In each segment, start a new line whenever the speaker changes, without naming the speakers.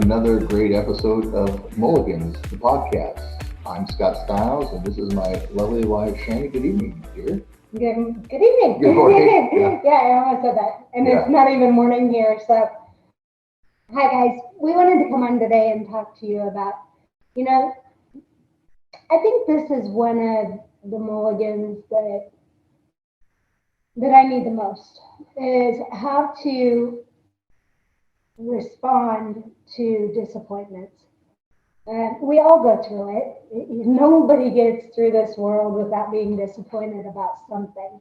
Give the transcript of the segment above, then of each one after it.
another great episode of Mulligans, the podcast. I'm Scott Stiles, and this is my lovely wife, Shannie. Good evening, dear.
Good evening.
Good morning.
Yeah, I almost said that. And
Yeah.
it's not even morning here. So, hi guys. We wanted to come on today and talk to you about, you know, I think this is one of the mulligans that I need the most is how to respond to disappointments. We all go through it. Nobody gets through this world without being disappointed about something.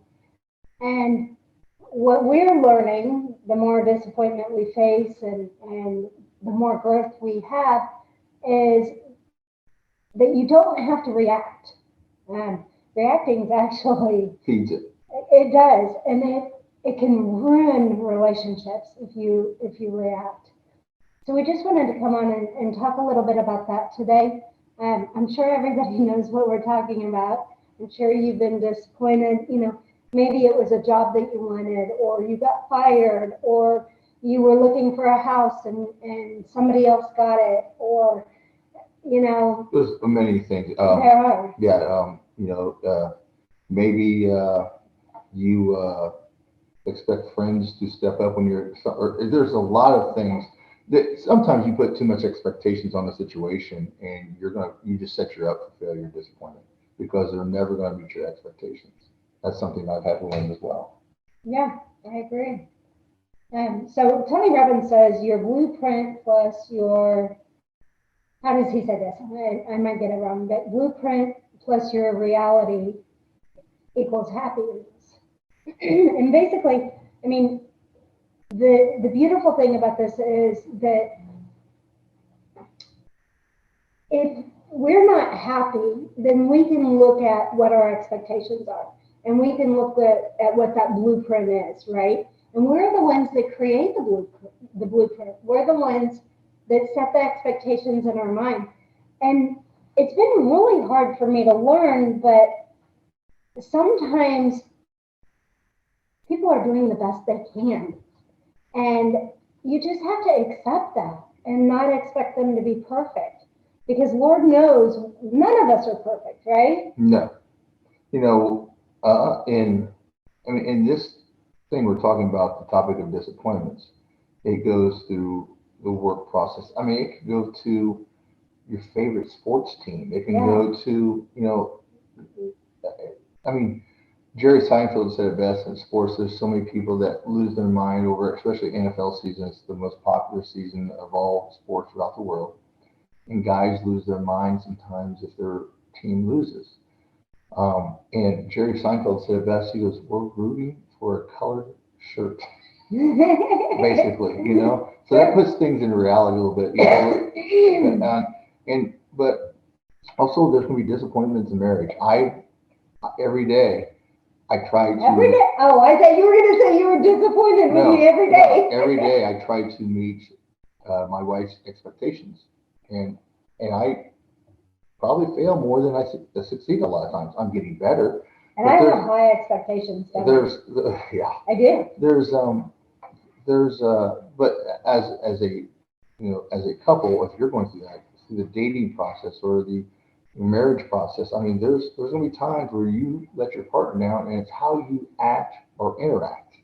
And what we're learning, the more disappointment we face and the more growth we have, is that you don't have to react. Reacting is actually,
Feeds it.
it does, and it can ruin relationships if you react. So we just wanted to come on and talk a little bit about that today. I'm sure everybody knows what we're talking about. I'm sure you've been disappointed. Maybe it was a job that you wanted, or you got fired, or you were looking for a house and somebody else got it, or,
There's many things.
there are.
Yeah, maybe you expect friends to step up when or there's a lot of things that sometimes you put too much expectations on the situation, and you just set you up for failure and disappointment because they're never going to meet your expectations. That's something I've had to learn as well.
Yeah, I agree. So Tony Robbins says your blueprint plus your, how does he say this? I might get it wrong, but blueprint plus your reality equals happiness. And basically, I mean, the beautiful thing about this is that if we're not happy, then we can look at what our expectations are, and we can look at what that blueprint is, right? And we're the ones that create the blueprint. We're the ones that set the expectations in our mind. And it's been really hard for me to learn, but sometimes people are doing the best they can. And you just have to accept that and not expect them to be perfect. Because Lord knows none of us are perfect, right?
No, you know, in this thing we're talking about, the topic of disappointments, it goes through the work process. I mean, it can go to your favorite sports team. It can go to, I mean, Jerry Seinfeld said it best in sports. There's so many people that lose their mind over, especially NFL season. It's the most popular season of all sports throughout the world. And guys lose their mind sometimes if their team loses. And Jerry Seinfeld said it best. He goes, "We're rooting for a colored shirt," basically. So that puts things in reality a little bit. But also there's going to be disappointments in marriage. Every day I try to.
Every day? Oh, I thought you were going to say you were disappointed with me every day.
Every day I try to meet my wife's expectations, and I probably fail more than I succeed a lot of times. I'm getting better.
And I have high expectations.
I
do.
But as a couple, if you're going through the dating process or the marriage process, I mean, there's going to be times where you let your partner down, and it's how you act or interact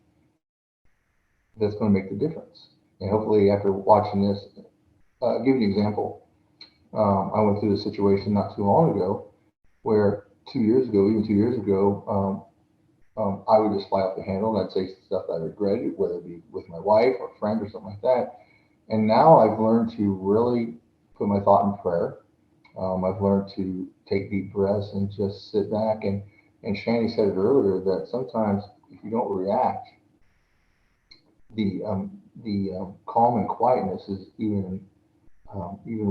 that's going to make the difference. And hopefully, after watching this, I'll give you an example. I went through a situation not too long ago where 2 years ago, even 2 years ago, I would just fly off the handle and I'd say stuff I regretted, whether it be with my wife or friend or something like that. And now I've learned to really put my thought in prayer. I've learned to take deep breaths and just sit back. And Shannie said it earlier that sometimes if you don't react, the calm and quietness is even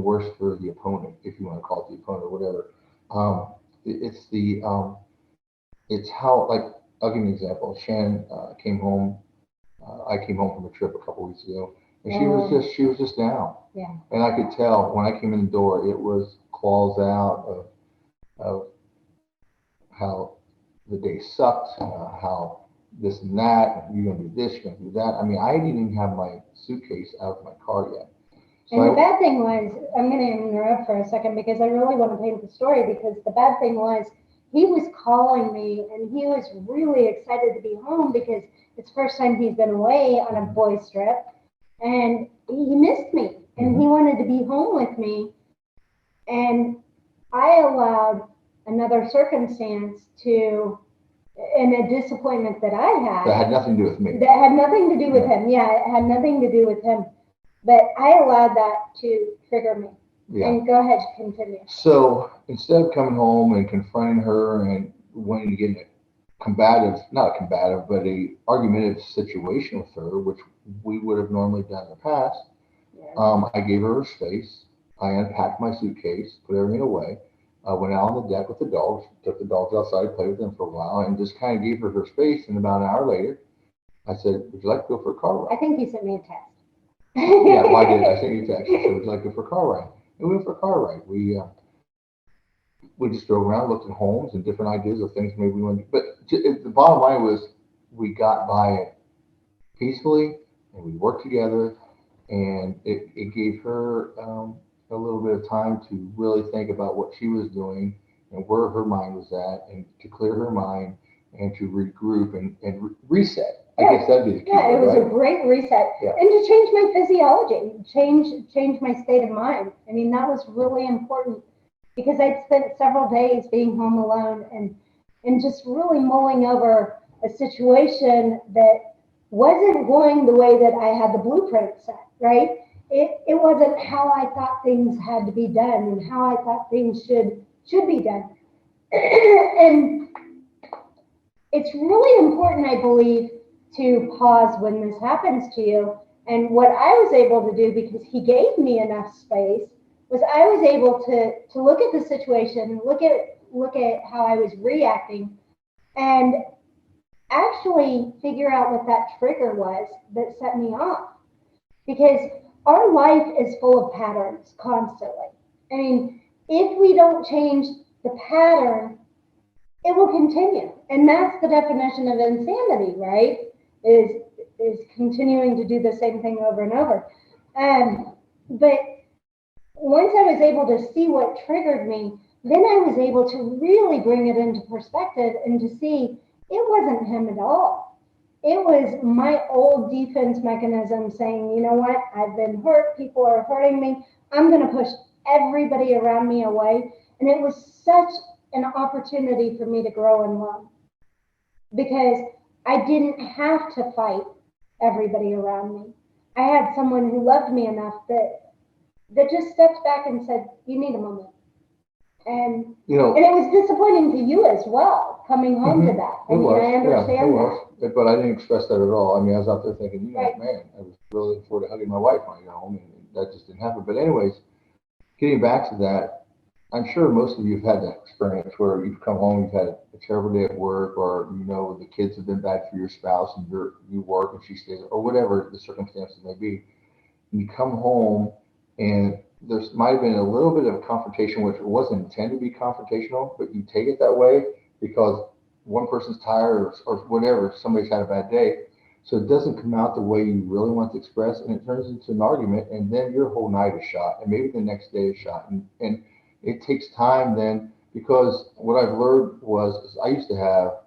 worse for the opponent, if you want to call it the opponent or whatever. It's how, like, I'll give you an example. Shannon came home. I came home from a trip a couple weeks ago, and she was just down.
Yeah.
And I could tell when I came in the door, it was claws out of how the day sucked, how this and that, you're gonna do this, you're gonna do that. I mean, I didn't even have my suitcase out of my car yet. So
And the bad thing was, I'm going to interrupt for a second because I really want to paint the story, because the bad thing was he was calling me and he was really excited to be home because it's the first time he's been away on a boys trip, and he missed me and he wanted to be home with me. And I allowed another circumstance to, and a disappointment that I
that
had,
had nothing to do with me.
that had nothing to do with him. Yeah, it had nothing to do with him. But I allowed that to trigger me.
Yeah.
And go ahead, continue.
So instead of coming home and confronting her and wanting to get in a combative, not a combative, but a argumentative situation with her, which we would have normally done in the past,
Yeah.
I gave her space. I unpacked my suitcase, put everything away. I went out on the deck with the dogs, took the dogs outside, played with them for a while, and just kind of gave her her space. And about an hour later, I said, "Would you like to go for a car ride?"
I think you sent me a text.
Yeah, well, I did. I sent you a text. I said, "Would you like to go for a car ride?" And we went for a car ride. We just drove around, looked at homes and different ideas of things maybe we wanted. But the bottom line was we got by it peacefully and we worked together, and it gave her a little bit of time to really think about what she was doing and where her mind was at, and to clear her mind and to regroup and reset. I guess that'd be the key
Yeah, it
word,
was a
right?
great reset.
Yeah.
And to change my physiology, change my state of mind. I mean, that was really important because I'd spent several days being home alone and just really mulling over a situation that wasn't going the way that I had the blueprint set, right? It wasn't how I thought things had to be done and how I thought things should be done. And it's really important, I believe, to pause when this happens to you. And what I was able to do, because he gave me enough space, was I was able to look at the situation, look at how I was reacting, and actually figure out what that trigger was that set me off. Because our life is full of patterns constantly. I mean, if we don't change the pattern, it will continue. And that's the definition of insanity, right? Is is continuing to do the same thing over and over. But once I was able to see what triggered me, then I was able to really bring it into perspective and to see it wasn't him at all. It was my old defense mechanism saying, you know what, I've been hurt, people are hurting me, I'm going to push everybody around me away. And it was such an opportunity for me to grow and learn because I didn't have to fight everybody around me. I had someone who loved me enough that just stepped back and said, "You need a moment." And and it was disappointing to you as well, coming home to that. I mean, I understand
that. But I didn't express that at all. I mean, I was out there thinking, man, I was really looking forward to hugging my wife when I got home, and that just didn't happen. But anyways, getting back to that, I'm sure most of you have had that experience where you've come home, you've had a terrible day at work, or the kids have been bad for your spouse, and you work and she stays, or whatever the circumstances may be. And you come home, and there's might have been a little bit of a confrontation, which wasn't intended to be confrontational, but you take it that way because one person's tired or whatever, somebody's had a bad day. So it doesn't come out the way you really want to express, and it turns into an argument, and then your whole night is shot, and maybe the next day is shot, and it takes time then, because what I've learned was is I used to have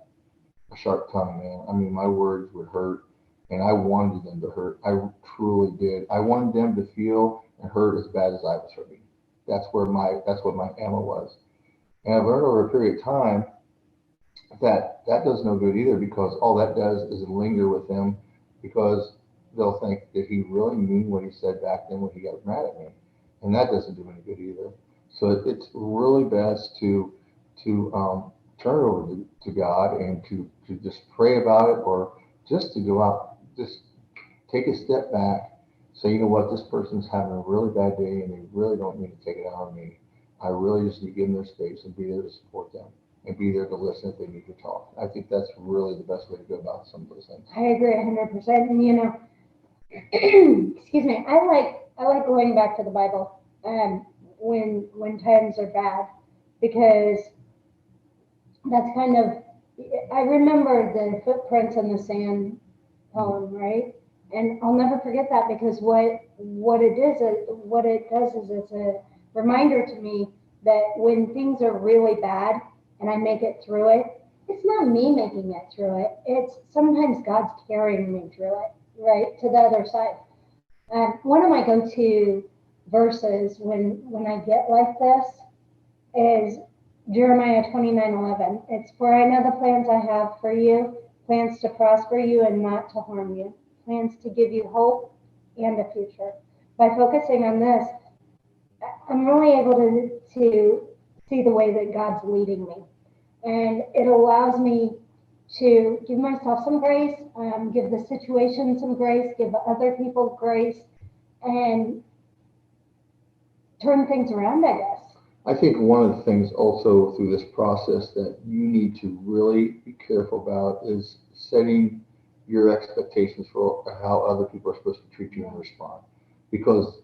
a sharp tongue, man. I mean, my words would hurt, and I wanted them to hurt. I truly did. I wanted them to feel and hurt as bad as I was hurting. That's what my ammo was. And I've learned over a period of time that that does no good either, because all that does is linger with them, because they'll think, did he really mean what he said back then when he got mad at me? And that doesn't do any good either. So it's really best to turn it over to God, and to just pray about it, or just to go out, just take a step back, say, you know what, this person's having a really bad day and they really don't need to take it out on me. I really just need to give them their space and be there to support them and be there to listen if they need to talk. I think that's really the best way to go about some of those things.
I agree 100%. And excuse me, I like going back to the Bible when times are bad, because that's kind of, I remember the footprints in the sand poem, right? And I'll never forget that, because what it does is it's a reminder to me that when things are really bad and I make it through it, it's not me making it through it. It's sometimes God's carrying me through it, right, to the other side. One of my go-to verses when I get like this is Jeremiah 29:11. It's, for I know the plans I have for you, plans to prosper you and not to harm you, plans to give you hope and a future. By focusing on this, I'm really able to see the way that God's leading me. And it allows me to give myself some grace, give the situation some grace, give other people grace, and turn things around, I guess.
I think one of the things also through this process that you need to really be careful about is setting your expectations for how other people are supposed to treat you and respond. Because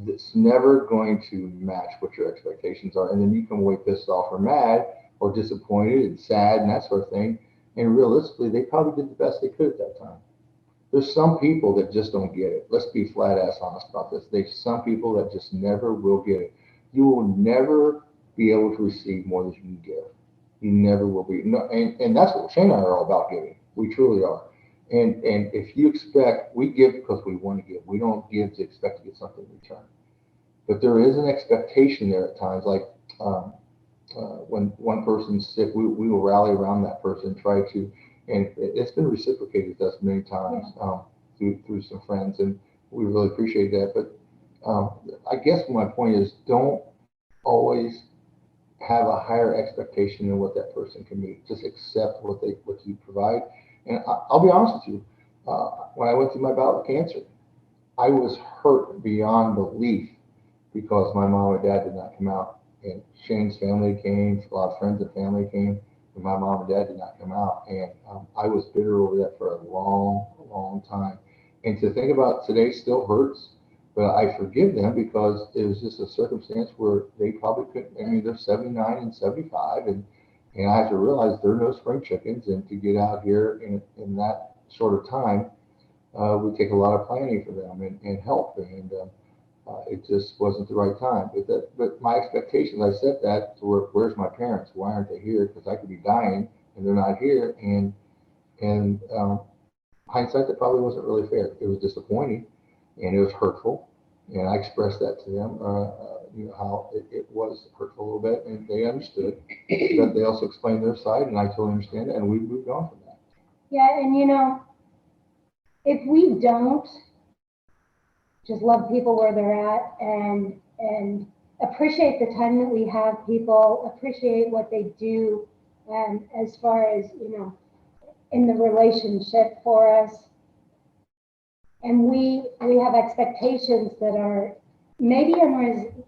it's never going to match what your expectations are. And then you come away pissed off or mad or disappointed and sad and that sort of thing. And realistically, they probably did the best they could at that time. There's some people that just don't get it. Let's be flat ass honest about this. There's some people that just never will get it. You will never be able to receive more than you can give. You never will be. No, and that's what Shane and I are all about, giving. We truly are. And if you expect, we give because we want to give. We don't give to expect to get something in return. But there is an expectation there at times, like when one person's sick, we will rally around that person, try to, and it's been reciprocated with us many times through some friends, and we really appreciate that. But I guess my point is, don't always have a higher expectation than what that person can meet. Just accept what you provide. And I'll be honest with you, when I went through my bout with cancer, I was hurt beyond belief because my mom and dad did not come out. And Shane's family came, a lot of friends and family came, and my mom and dad did not come out. And I was bitter over that for a long, long time. And to think about today still hurts, but I forgive them because it was just a circumstance where they probably couldn't. I mean, they're 79 and 75, and I have to realize they're no spring chickens. And to get out here in that short of time would take a lot of planning for them and help. And it just wasn't the right time. But my expectations, I said that to where's my parents? Why aren't they here? Because I could be dying and they're not here. And hindsight, that probably wasn't really fair. It was disappointing and it was hurtful. And I expressed that to them, how it was hurtful a little bit, and they understood. But they also explained their side, and I totally understand it, and we moved on from that.
Yeah, and if we don't just love people where they're at, and appreciate the time that we have people, appreciate what they do, as far as in the relationship for us, and we have expectations that are maybe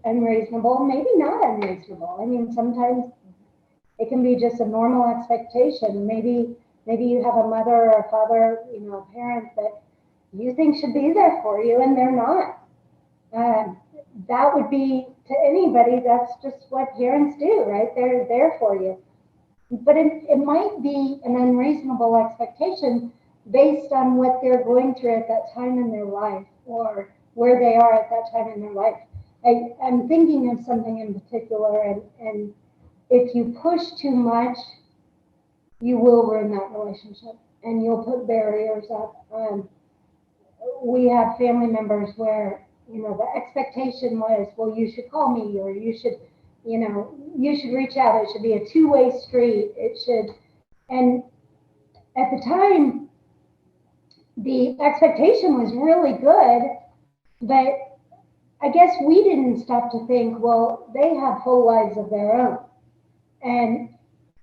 unreasonable, maybe not unreasonable. I mean, sometimes it can be just a normal expectation. Maybe you have a mother or a father, a parent that you think should be there for you, and they're not. That would be, to anybody, that's just what parents do, right? They're there for you. But it might be an unreasonable expectation based on what they're going through at that time in their life, or where they are at that time in their life. I'm thinking of something in particular, and if you push too much, you will ruin that relationship, and you'll put barriers up. We have family members where the expectation was, well, you should call me, or you should reach out. It should be a two-way street. It should, and at the time, the expectation was really good, but I guess we didn't stop to think, well, they have full lives of their own. And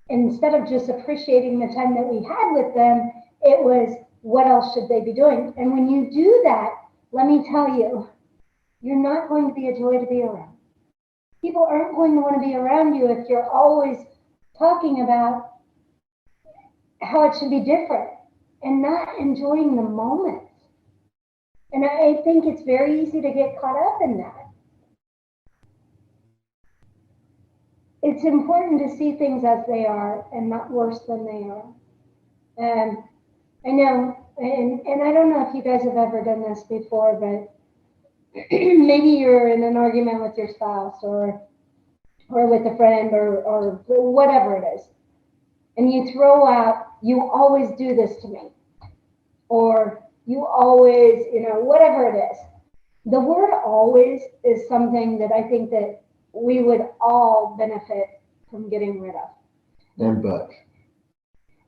instead of just appreciating the time that we had with them, it was, what else should they be doing? And when you do that, let me tell you, you're not going to be a joy to be around. People aren't going to want to be around you if you're always talking about how it should be different and not enjoying the moment. And I think it's very easy to get caught up in that. It's important to see things as they are and not worse than they are. And I know And I don't know if you guys have ever done this before, but maybe you're in an argument with your spouse or with a friend or whatever it is, and you throw out, "You always do this to me," or "You always," whatever it is. The word "always" is something that I think that we would all benefit from getting rid of.
And but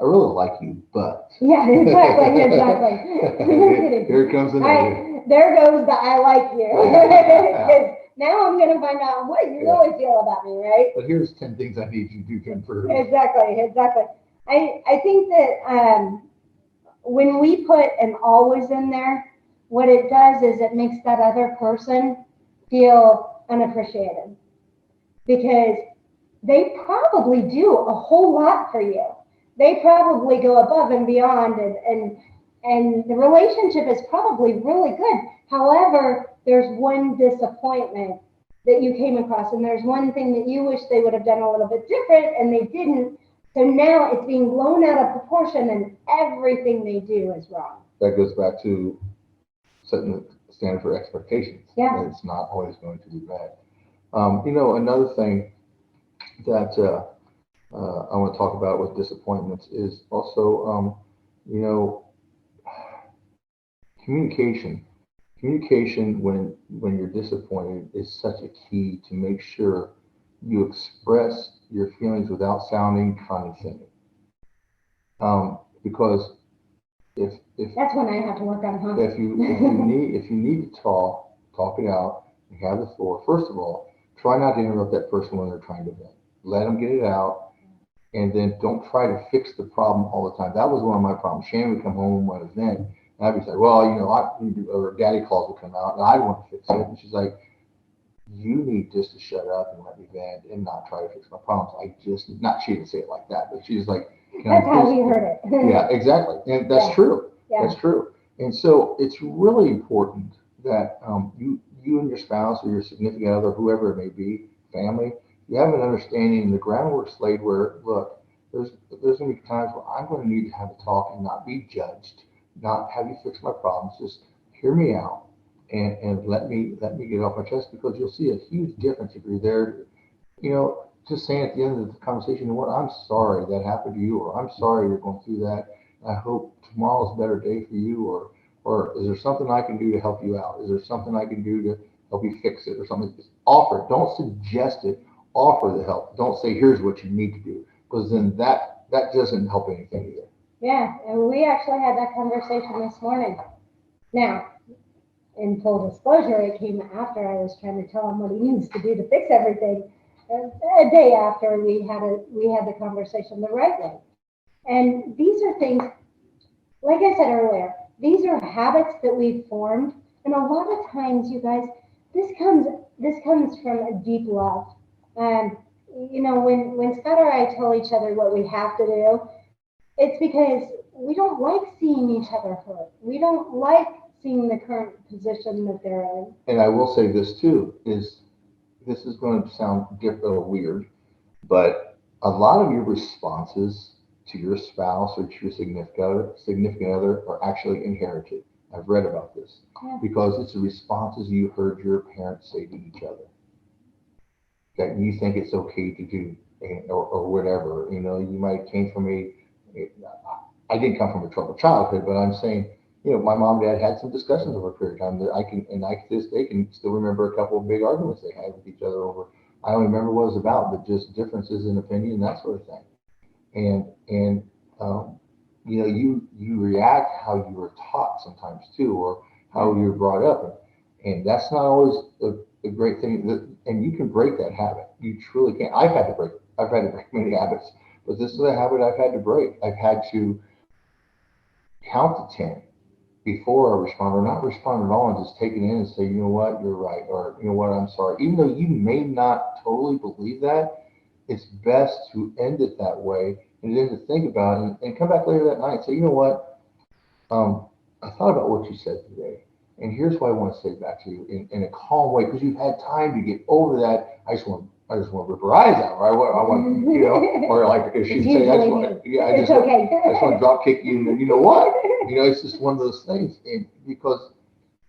I really like you, but
Yeah, exactly, exactly. No kidding.
here comes another.
There goes the "I like you." Because now I'm going to find out what you
Yeah.
really feel about me, right?
But here's 10 things I need you to do to improve.
Exactly, exactly. I think that when we put an "always" in there, what it does is it makes that other person feel unappreciated because they probably do a whole lot for you. They probably go above and beyond, and the relationship is probably really good. However, there's one disappointment that you came across, and there's one thing that you wish they would have done a little bit different, and they didn't. So now it's being blown out of proportion, and everything they do is wrong.
That goes back to setting the standard for expectations.
Yeah.
That it's not always going to be bad. Another thing that I want to talk about with disappointments is also, you know, communication. Communication when you're disappointed is such a key to make sure you express your feelings without sounding condescending. Because if
That's when I have to work on, huh?
if you need to talk it out, and have the floor. First of all, try not to interrupt that person when they're trying to vent. Let them get it out, and then don't try to fix the problem all the time. That was one of my problems. Shannon would come home from an event, and I'd be like, "Well, or Daddy calls would come out, and I want to fix it." And she's like, "You need just to shut up and let me vent and not try to fix my problems. I just not she didn't say it like that, but she's like,
That's how we heard it.
yeah, exactly, and that's
Yeah.
true.
Yeah.
That's true. And so it's really important that you and your spouse or your significant other, whoever it may be, family, you have an understanding and the groundwork's laid where, look, there's going to be times where I'm going to need to have a talk and not be judged, not have you fix my problems. Just hear me out and let me get off my chest because you'll see a huge difference if you're there. Just saying at the end of the conversation, you know what, I'm sorry that happened to you, or I'm sorry you're going through that. I hope tomorrow's a better day for you, or is there something I can do to help you out? Is there something I can do to help you fix it or something? Just offer it. Don't suggest it. Offer the help. Don't say here's what you need to do because then that doesn't help anything either.
Yeah, and we actually had that conversation this morning. Now, in full disclosure, it came after I was trying to tell him what he needs to do to fix everything. A day after we had the conversation the right way. And these are things, like I said earlier, these are habits that we've formed. And a lot of times, you guys, this comes from a deep love. And when Scott or I tell each other what we have to do, it's because we don't like seeing each other hurt. We don't like seeing the current position that they're in.
And I will say this too is this is going to sound weird, but a lot of your responses to your spouse or to your significant other are actually inherited. I've read about this
Yeah.
because it's the responses you heard your parents say to each other that you think it's okay to do, or whatever. You might came from I didn't come from a troubled childhood, but I'm saying, my mom and dad had some discussions over a period of time that I to this day can still remember a couple of big arguments they had with each other over. I don't remember what it was about, but just differences in opinion, that sort of thing. And um, you react how you were taught sometimes too, or how you were brought up, and that's not always a great thing. And you can break that habit. You truly can. I've had to break many habits, but this is a habit I've had to break. I've had to count to 10 before I respond, or not respond at all, and just take it in and say, you know what, you're right, or you know what, I'm sorry. Even though you may not totally believe that, it's best to end it that way and then to think about it and come back later that night and say, you know what, I thought about what you said today, and here's what I want to say back to you in a calm way because you've had time to get over that. I just want I just want to rip her eyes out, or I want, or like if she'd
It's
say, I just
usually
want,
me.
yeah,
It's okay.
I just want to drop kick you, and then you know what? It's just one of those things, and because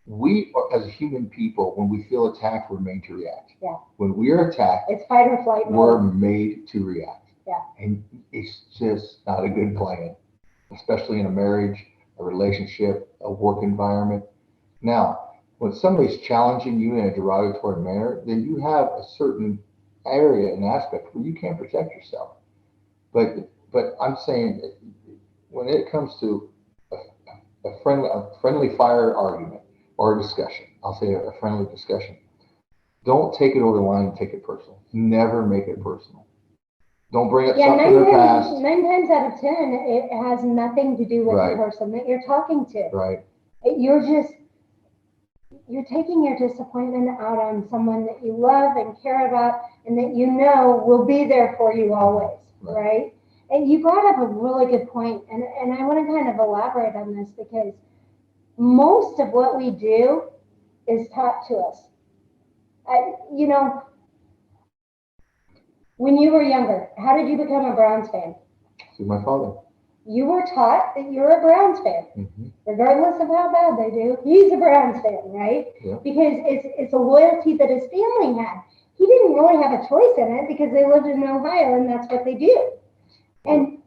we are, as human people, when we feel attacked, we're made to react.
Yeah.
When we are attacked,
It's fight or flight
we're
mode.
made to react.
Yeah.
And it's just not a good plan, especially in a marriage, a relationship, a work environment. Now, when somebody's challenging you in a derogatory manner, then you have a certain area and aspect where you can't protect yourself. But I'm saying that when it comes to a friendly fire argument or a discussion, I'll say a friendly discussion. Don't take it over the line and take it personal. Never make it personal. Don't bring up
Yeah,
stuff from their past.
9 times out of 10, it has nothing to do with the
Right,
person that you're talking to.
right,
You're just you're taking your disappointment out on someone that you love and care about and that you know will be there for you always, right? And you brought up a really good point, and I want to kind of elaborate on this because most of what we do is taught to us. You know, when you were younger, how did you become a Browns fan?
through my father.
You were taught that you're a Browns fan.
Mm-hmm.
Regardless of how bad they do, he's a Browns fan, right?
Yeah.
Because it's a loyalty that his family had. He didn't really have a choice in it because they lived in Ohio and that's what they do. And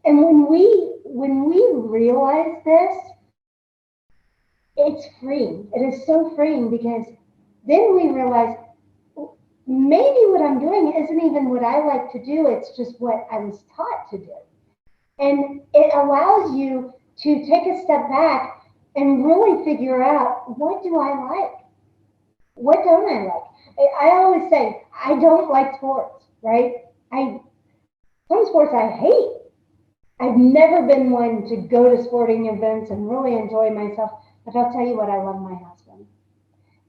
when we realize this, it's freeing. It is so freeing because then we realize maybe what I'm doing isn't even what I like to do. It's just what I was taught to do. And it allows you to take a step back and really figure out, what do I like? What don't I like? I always say, I don't like sports, right? Some sports I hate. I've never been one to go to sporting events and really enjoy myself, but I'll tell you what, I love my husband.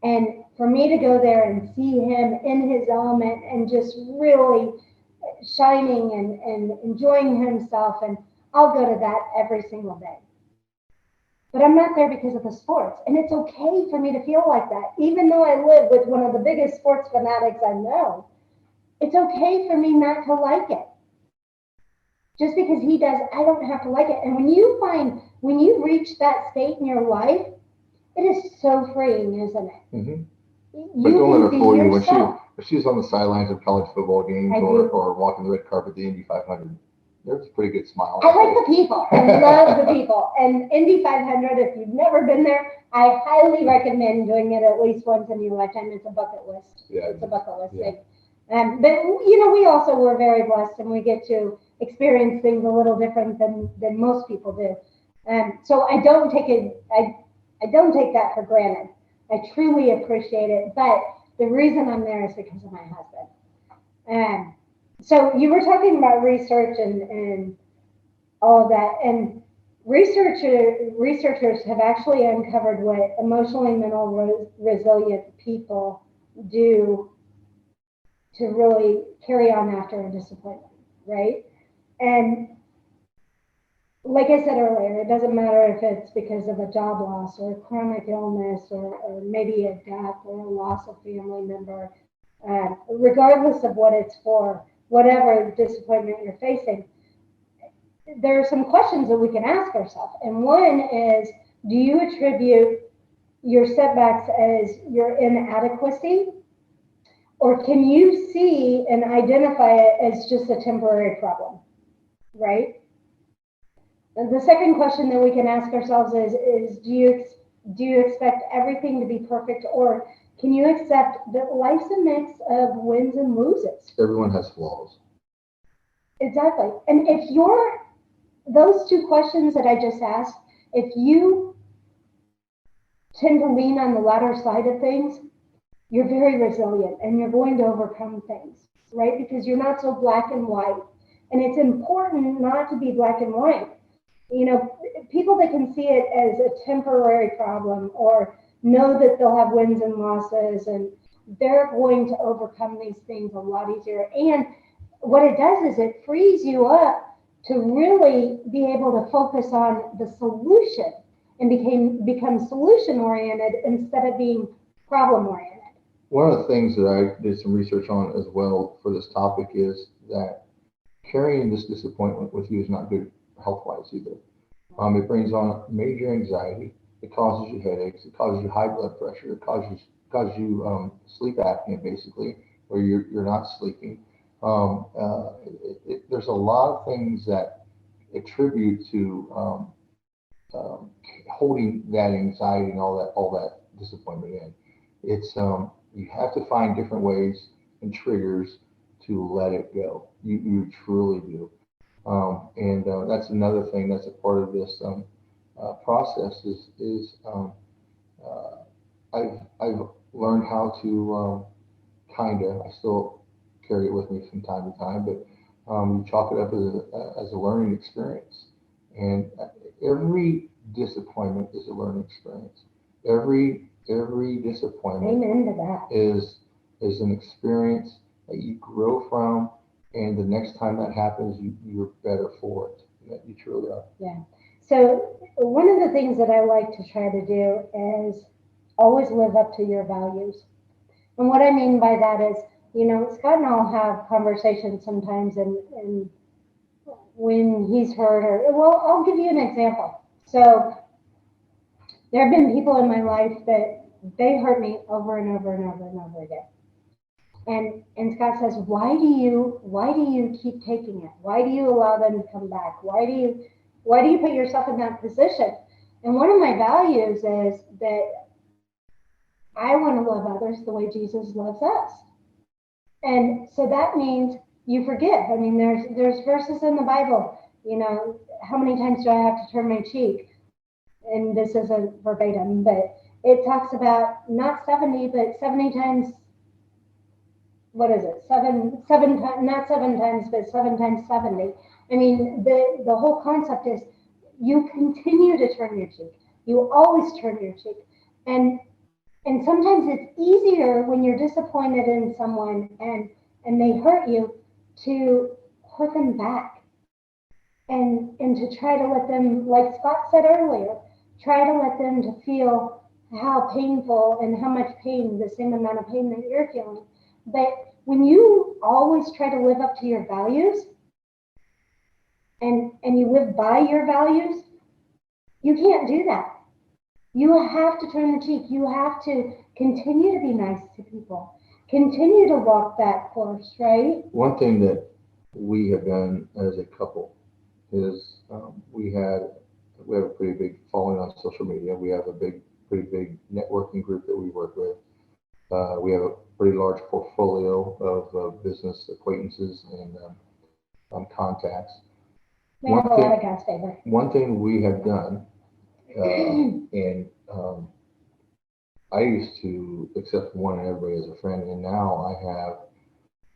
And for me to go there and see him in his element and just really shining and enjoying himself, and I'll go to that every single day. But I'm not there because of the sports. And it's okay for me to feel like that. Even though I live with one of the biggest sports fanatics I know, it's okay for me not to like it. Just because he does, I don't have to like it. And when you reach that state in your life, it is so freeing, isn't it?
Mm-hmm. But
You
don't let her
can
fool
be
you
yourself.
if she's on the sidelines of college football games
I
or,
do.
or walking the red carpet at the Indy 500. There's a pretty good smile.
I like the people. I love the people. And Indy 500, if you've never been there, I highly recommend doing it at least once in your lifetime. It's a bucket list.
Yeah,
It's a bucket list
yeah.
thing. But we also were very blessed, and we get to experience things a little different than most people do. So I don't take it. I don't take that for granted. I truly appreciate it. But the reason I'm there is because of my husband. So you were talking about research and all of that, and researchers have actually uncovered what emotionally mental resilient people do to really carry on after a disappointment, right? And like I said earlier, it doesn't matter if it's because of a job loss or a chronic illness or maybe a death or a loss of family member, regardless of what it's for, whatever disappointment you're facing, there are some questions that we can ask ourselves. And one is, do you attribute your setbacks as your inadequacy? Or can you see and identify it as just a temporary problem, right? And the second question that we can ask ourselves is do you expect everything to be perfect, or can you accept that life's a mix of wins and loses?
Everyone has flaws.
Exactly. And if those two questions that I just asked, if you tend to lean on the latter side of things, you're very resilient and you're going to overcome things, right? Because you're not so black and white. And it's important not to be black and white. People that can see it as a temporary problem or know that they'll have wins and losses and they're going to overcome these things a lot easier. And what it does is it frees you up to really be able to focus on the solution and become solution oriented instead of being problem oriented.
one of the things that I did some research on as well for this topic is that carrying this disappointment with you is not good health-wise either. It brings on major anxiety. It causes you headaches. It causes you high blood pressure. It causes you sleep apnea, basically, where you're not sleeping. There's a lot of things that attribute to holding that anxiety and all that disappointment in. It's you have to find different ways and triggers to let it go. You truly do. And that's another thing that's a part of this process is uh, I've learned how to kind of, I still carry it with me from time to time, but you chalk it up as a learning experience. And every disappointment is a learning experience. Every disappointment
Amen to that.
is an experience that you grow from, and the next time that happens, you're better for it. That you truly are.
Yeah. So one of the things that I like to try to do is always live up to your values. And what I mean by that is, Scott and I'll have conversations sometimes, and when he's hurt, or, well, I'll give you an example. So there have been people in my life that they hurt me over and over and over and over again. And Scott says, why do you keep taking it? Why do you allow them to come back? Why do you put yourself in that position? And one of my values is that I want to love others the way Jesus loves us. And so that means you forgive. I mean, there's verses in the Bible, how many times do I have to turn my cheek? And this isn't verbatim, but it talks about not 70, but 70 times. What is it? Seven times, not 7 times, but 7 times 70. I mean, the whole concept is you continue to turn your cheek. You always turn your cheek. And and sometimes it's easier when you're disappointed in someone and they hurt you to hurt them back and to try to let them, like Scott said earlier, try to let them to feel how painful and how much pain, the same amount of pain that you're feeling. But when you always try to live up to your values and you live by your values, you can't do that. You have to turn the cheek. You have to continue to be nice to people. Continue to walk that course, right?
One thing that we have done as a couple is we have a pretty big following on social media. We have a pretty big networking group that we work with. We have a pretty large portfolio of business acquaintances and contacts.
We have a lot of God's favor.
One thing we have done, and I used to accept one and everybody as a friend, and now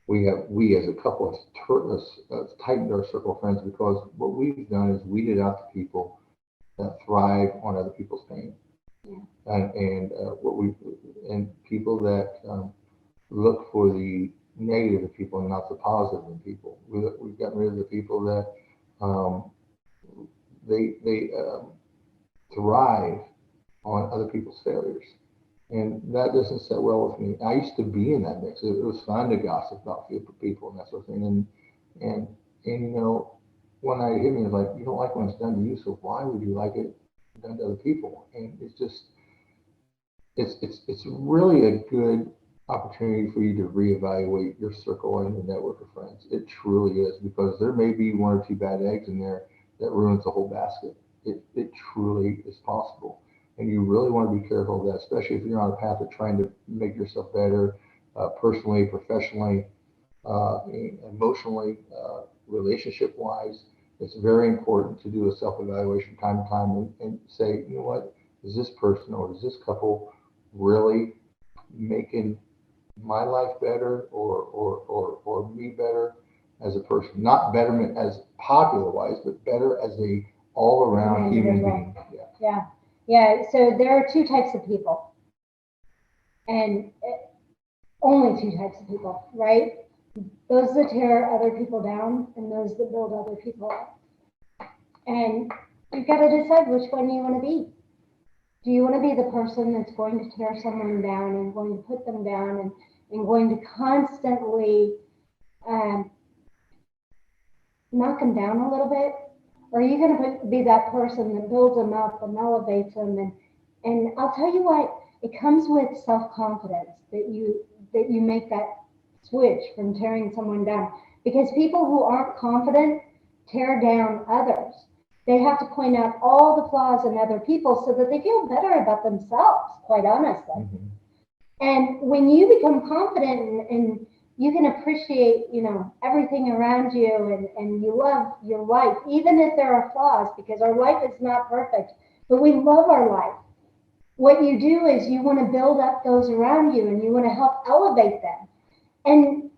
we as a couple have tightened our circle of friends because what we've done is weeded out the people that thrive on other people's pain,
Yeah.
and people that look for the negative in people and not the positive in people. We've gotten rid of the people that um, they thrive on other people's failures. And that doesn't sit well with me. I used to be in that mix. It was fun to gossip about people and that sort of thing. And one night it hit me, it was like, you don't like when it's done to you, so why would you like it done to other people? And it's really a good opportunity for you to reevaluate your circle and your network of friends. It truly is, because there may be one or two bad eggs in there that ruins the whole basket. It truly is possible. And you really want to be careful of that, especially if you're on a path of trying to make yourself better, personally, professionally, emotionally, relationship wise. It's very important to do a self evaluation time to time and say, you know what, is this person or is this couple really making my life better or me better as a person? Not betterment as popular wise, but better as a all around human being. Yeah.
Yeah. Yeah. So there are two types of people, and only two types of people, right? Those that tear other people down and those that build other people up. And you've got to decide which one you want to be. Do you want to be the person that's going to tear someone down and going to put them down and going to constantly um, knock them down a little bit? Or are you going to be that person that builds them up and elevates them? And I'll tell you what, it comes with self-confidence that you make that switch from tearing someone down. Because people who aren't confident tear down others. They have to point out all the flaws in other people so that they feel better about themselves, quite honestly.
Mm-hmm.
And when you become confident and you can appreciate, everything around you and you love your life, even if there are flaws, because our life is not perfect, but we love our life. What you do is you want to build up those around you and you want to help elevate them. And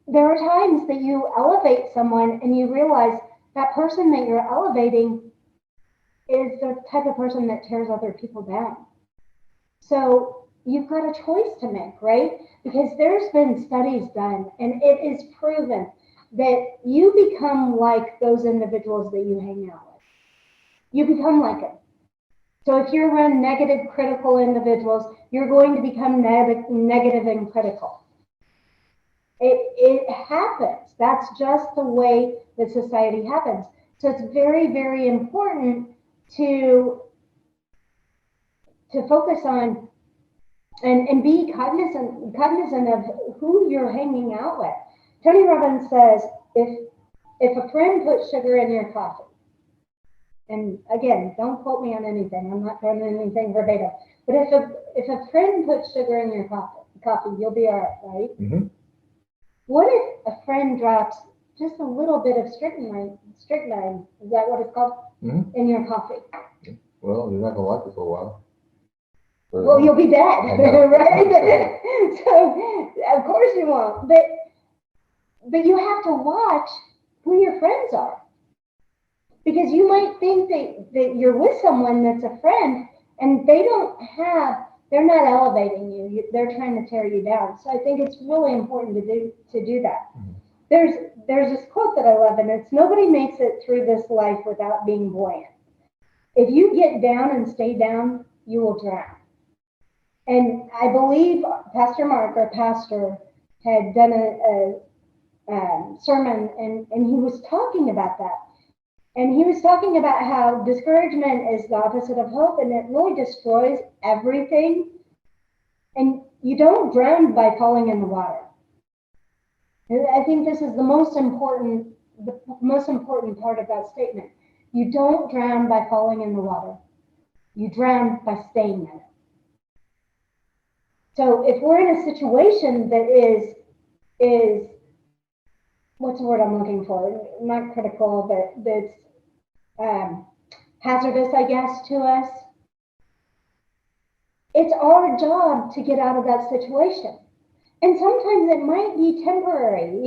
there are times that you elevate someone and you realize that person that you're elevating is the type of person that tears other people down. So you've got a choice to make, right? Because there's been studies done and it is proven that you become like those individuals that you hang out with. You become like them. So if you're around negative, critical individuals, you're going to become negative and critical. It happens. That's just the way that society happens. So it's very, very important to focus on and be cognizant of who you're hanging out with. Tony Robbins says if a friend puts sugar in your coffee, and again, don't quote me on anything. I'm not doing anything verbatim. But if a friend puts sugar in your coffee, you'll be all right, right?
Mm-hmm.
What if a friend drops just a little bit of strychnine, is that what it's called,
Mm-hmm.
in your coffee?
Well, you're not gonna like it for a while.
Well, you'll be dead, right? So, of course you won't. But you have to watch who your friends are. Because you might think that you're with someone that's a friend and they're not elevating you. They're trying to tear you down. So I think it's really important to do that.
Mm-hmm.
There's this quote that I love, and it's nobody makes it through this life without being buoyant. If you get down and stay down, you will drown. And I believe Pastor Mark, our pastor, had done a sermon, and he was talking about that. And he was talking about how discouragement is the opposite of hope, and it really destroys everything. And you don't drown by falling in the water. And I think this is the most important part of that statement. You don't drown by falling in the water. You drown by staying in it. So if we're in a situation that is what's the word I'm looking for? Not critical, but that's hazardous, I guess, to us. It's our job to get out of that situation. And sometimes it might be temporary.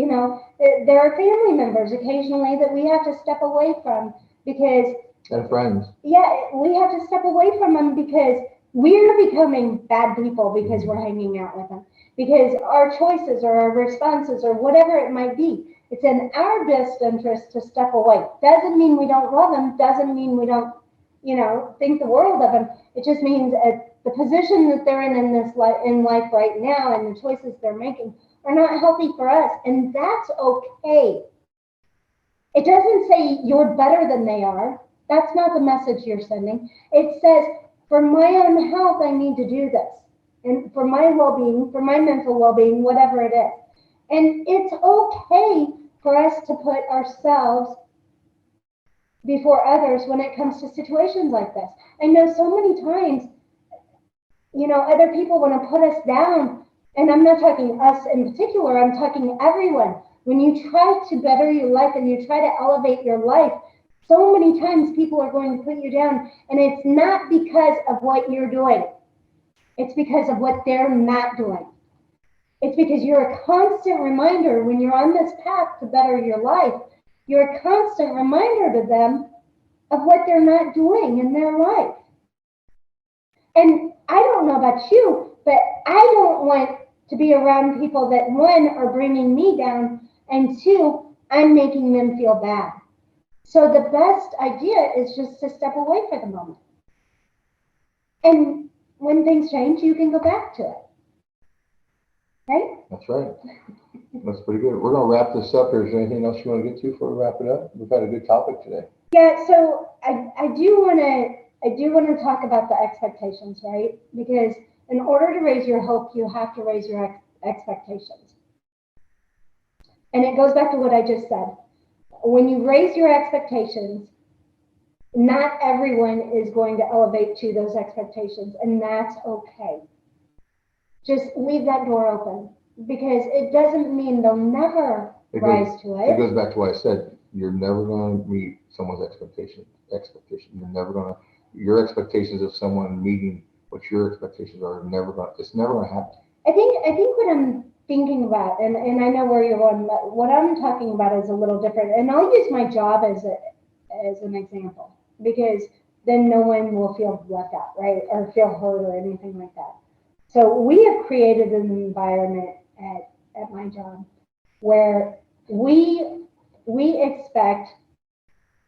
There are family members occasionally that we have to step away from because...
And friends.
Yeah, we have to step away from them because we're becoming bad people because we're hanging out with them. Because our choices or our responses or whatever it might be, it's in our best interest to step away. Doesn't mean we don't love them. Doesn't mean we don't, think the world of them. It just means the position that they're in this in life right now and the choices they're making are not healthy for us, and that's okay. It doesn't say you're better than they are. That's not the message you're sending. It says, for my own health, I need to do this, and for my well-being, for my mental well-being, whatever it is. And it's okay for us to put ourselves before others when it comes to situations like this. I know so many times, other people want to put us down, and I'm not talking us in particular, I'm talking everyone. When you try to better your life and you try to elevate your life, so many times people are going to put you down, and it's not because of what you're doing. It's because of what they're not doing. It's because you're a constant reminder when you're on this path to better your life, you're a constant reminder to them of what they're not doing in their life. And I don't know about you, but I don't want to be around people that, one, are bringing me down, and two, I'm making them feel bad. So the best idea is just to step away for the moment. And when things change, you can go back to it, right?
That's right. That's pretty good. We're gonna wrap this up here. Is there anything else you want to get to before we wrap it up? We've had a good topic today.
Yeah, so I do want to talk about the expectations, right? Because in order to raise your hope, you have to raise your expectations. And it goes back to what I just said. When you raise your expectations, not everyone is going to elevate to those expectations, and that's okay. Just leave that door open because it doesn't mean they'll never rise to
It
it.
goes back to what I said. You're never going to meet someone's expectation. You're never going to, your expectations of someone meeting what your expectations are never going to, it's never going to happen.
I think what I'm thinking about, and I know where you're going, but what I'm talking about is a little different. And I'll use my job as an example because then no one will feel left out, right? Or feel hurt or anything like that. So we have created an environment at my job where we expect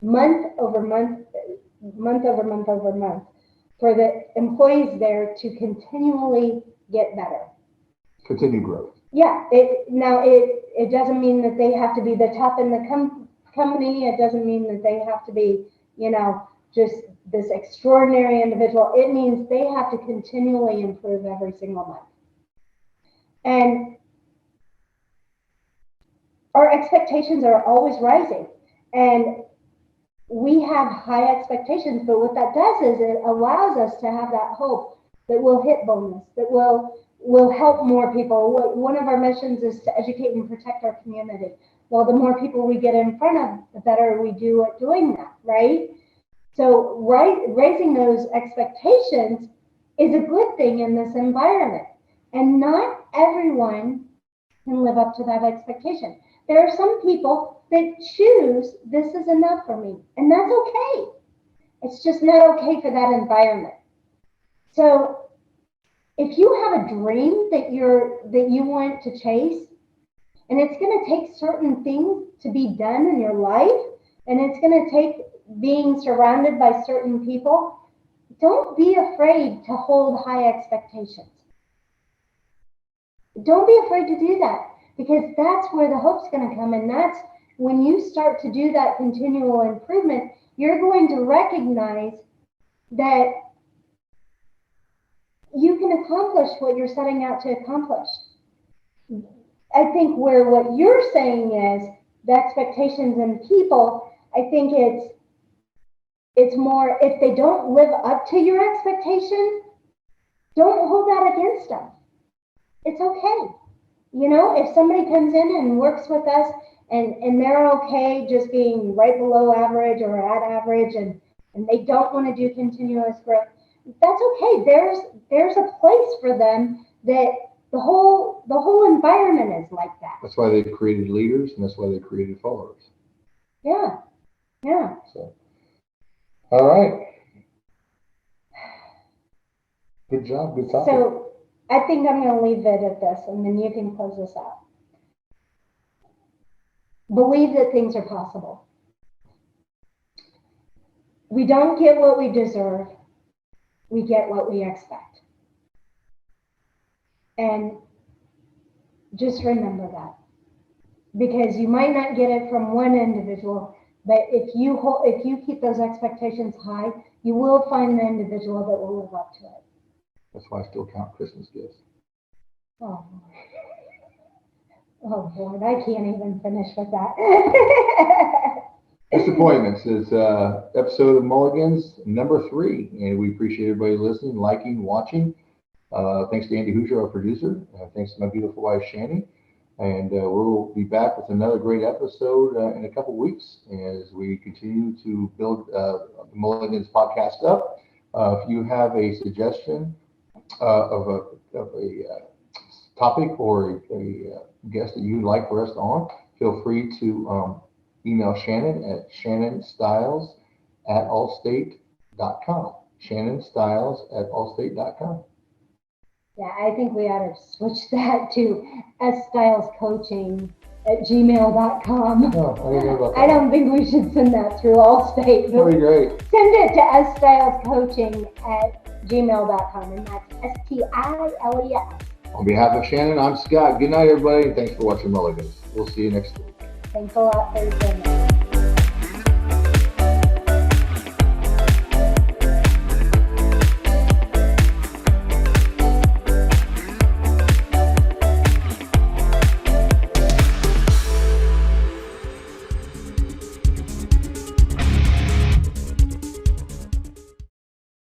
month over month, month over month over month for the employees there to continually get better.
Continue growth.
Yeah, it doesn't mean that they have to be the top in the company. It doesn't mean that they have to be, just this extraordinary individual. It means they have to continually improve every single month. And our expectations are always rising. And we have high expectations, but what that does is it allows us to have that hope that we'll hit bonus, that we'll help more people. One of our missions is to educate and protect our community. Well, the more people we get in front of, the better we do at doing that, right? So raising those expectations is a good thing in this environment. And not everyone can live up to that expectation. There are some people that choose, this is enough for me, and that's okay. It's just not okay for that environment. So if you have a dream that you want to chase, and it's going to take certain things to be done in your life, and it's going to take being surrounded by certain people, don't be afraid to hold high expectations. Don't be afraid to do that because that's where the hope's going to come. And that's when you start to do that continual improvement, you're going to recognize that you can accomplish what you're setting out to accomplish. I think where what you're saying is the expectations in people, I think it's more if they don't live up to your expectation, don't hold that against them. It's okay. If somebody comes in and works with us and they're okay just being right below average or at average and they don't want to do continuous growth, that's okay. There's a place for them that the whole environment is like that.
That's why they created leaders and that's why they created followers.
Yeah.
So, all right. Good job. Good topic.
So I think I'm going to leave it at this, and then you can close this out. Believe that things are possible. We don't get what we deserve. We get what we expect. And just remember that. Because you might not get it from one individual, but if you keep those expectations high, you will find the individual that will live up to it.
That's why I still count Christmas gifts.
Oh, Lord, I can't even finish with that.
Disappointments is episode of Mulligans number 3, and we appreciate everybody listening, liking, watching. Thanks to Andy Hoosier, our producer. Thanks to my beautiful wife, Shannie. And we'll be back with another great episode in a couple weeks as we continue to build the Mulligans podcast up. If you have a suggestion of a topic or a guest that you'd like for us on, feel free to email Shannon at shannonstyles@allstate.com. shannonstyles@allstate.com.
Yeah, I think we ought to switch that to sstylescoaching@gmail.com.
Oh, I didn't know about that.
I don't think we should send that through Allstate.
That'd be great.
Send it to sstylescoaching at stiles@gmail.com, and that's STILES.
On behalf of Shannon, I'm Scott. Good night, everybody, and thanks for watching Mulligans. We'll see you next week.
Thanks a lot for joining us.